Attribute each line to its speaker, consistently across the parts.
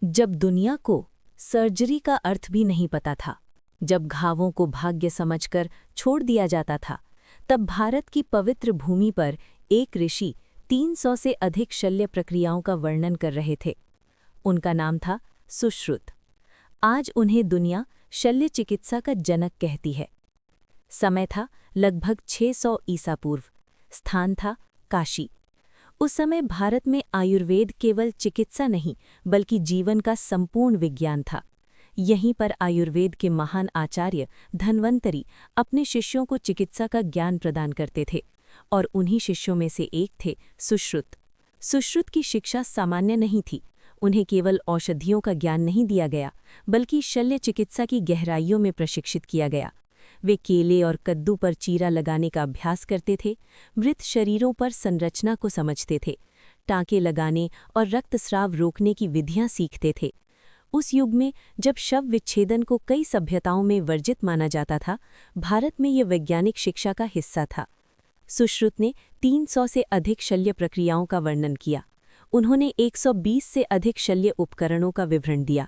Speaker 1: जब दुनिया को सर्जरी का अर्थ भी नहीं पता था, जब घावों को भाग्य समझकर छोड़ दिया जाता था, तब भारत की पवित्र भूमि पर एक ऋषि 300 से अधिक शल्य प्रक्रियाओं का वर्णन कर रहे थे। उनका नाम था सुश्रुत। आज उन्हें दुनिया शल्य चिकित्सा का जनक कहती है। समय था लगभग 600 ईसा पूर्व। स्थान था काशी। उस समय भारत में आयुर्वेद केवल चिकित्सा नहीं बल्कि जीवन का संपूर्ण विज्ञान था। यहीं पर आयुर्वेद के महान आचार्य धन्वंतरी अपने शिष्यों को चिकित्सा का ज्ञान प्रदान करते थे और उन्हीं शिष्यों में से एक थे सुश्रुत। सुश्रुत की शिक्षा सामान्य नहीं थी। उन्हें केवल औषधियों का ज्ञान नहीं दिया गया बल्कि शल्य चिकित्सा की गहराइयों में प्रशिक्षित किया गया। वे केले और कद्दू पर चीरा लगाने का अभ्यास करते थे, मृत शरीरों पर संरचना को समझते थे, टाँके लगाने और रक्तस्राव रोकने की विधियां सीखते थे। उस युग में जब शव विच्छेदन को कई सभ्यताओं में वर्जित माना जाता था, भारत में ये वैज्ञानिक शिक्षा का हिस्सा था। सुश्रुत ने 300 से अधिक शल्य प्रक्रियाओं का वर्णन किया। उन्होंने 120 से अधिक शल्य उपकरणों का विवरण दिया।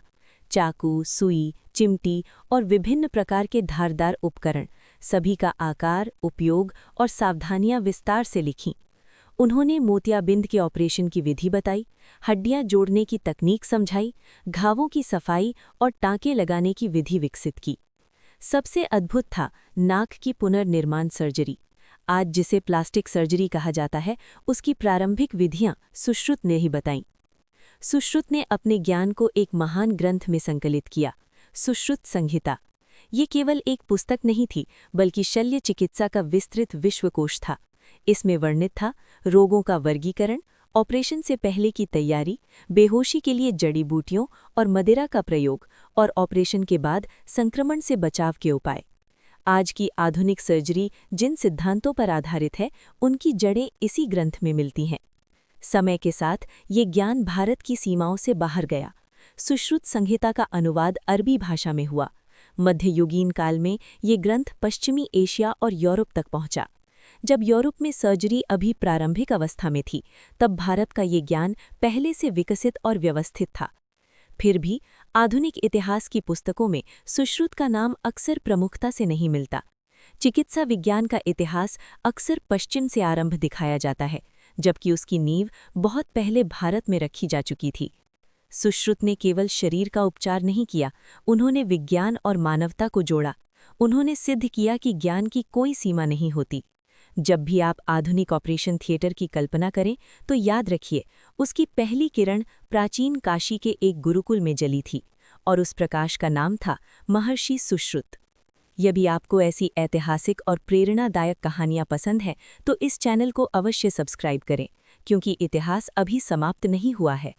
Speaker 1: चाकू, सुई, चिमटी और विभिन्न प्रकार के धारदार उपकरण, सभी का आकार, उपयोग और सावधानियां विस्तार से लिखीं। उन्होंने मोतियाबिंद के ऑपरेशन की विधि बताई, हड्डियां जोड़ने की तकनीक समझाई, घावों की सफाई और टाँके लगाने की विधि विकसित की। सबसे अद्भुत था नाक की पुनर्निर्माण सर्जरी। आज जिसे प्लास्टिक सर्जरी कहा जाता है, उसकी प्रारंभिक विधियां सुश्रुत ने ही बताईं। सुश्रुत ने अपने ज्ञान को एक महान ग्रंथ में संकलित किया, सुश्रुत संहिता। ये केवल एक पुस्तक नहीं थी बल्कि शल्य चिकित्सा का विस्तृत विश्वकोश था। इसमें वर्णित था रोगों का वर्गीकरण, ऑपरेशन से पहले की तैयारी, बेहोशी के लिए जड़ी बूटियों और मदिरा का प्रयोग और ऑपरेशन के बाद संक्रमण से बचाव के उपाय। आज की आधुनिक सर्जरी जिन सिद्धांतों पर आधारित है, उनकी जड़ें इसी ग्रंथ में मिलती हैं। समय के साथ ये ज्ञान भारत की सीमाओं से बाहर गया। सुश्रुत संहिता का अनुवाद अरबी भाषा में हुआ। मध्ययुगीन काल में ये ग्रंथ पश्चिमी एशिया और यूरोप तक पहुंचा। जब यूरोप में सर्जरी अभी प्रारंभिक अवस्था में थी, तब भारत का ये ज्ञान पहले से विकसित और व्यवस्थित था। फिर भी आधुनिक इतिहास की पुस्तकों में सुश्रुत का नाम अक्सर प्रमुखता से नहीं मिलता। चिकित्सा विज्ञान का इतिहास अक्सर पश्चिम से आरंभ दिखाया जाता है, जबकि उसकी नींव बहुत पहले भारत में रखी जा चुकी थी। सुश्रुत ने केवल शरीर का उपचार नहीं किया, उन्होंने विज्ञान और मानवता को जोड़ा। उन्होंने सिद्ध किया कि ज्ञान की कोई सीमा नहीं होती। जब भी आप आधुनिक ऑपरेशन थिएटर की कल्पना करें तो याद रखिए, उसकी पहली किरण प्राचीन काशी के एक गुरुकुल में जली थी और उस प्रकाश का नाम था महर्षि सुश्रुत। यदि आपको ऐसी ऐतिहासिक और प्रेरणादायक कहानियां पसंद हैं तो इस चैनल को अवश्य सब्सक्राइब करें, क्योंकि इतिहास अभी समाप्त नहीं हुआ है।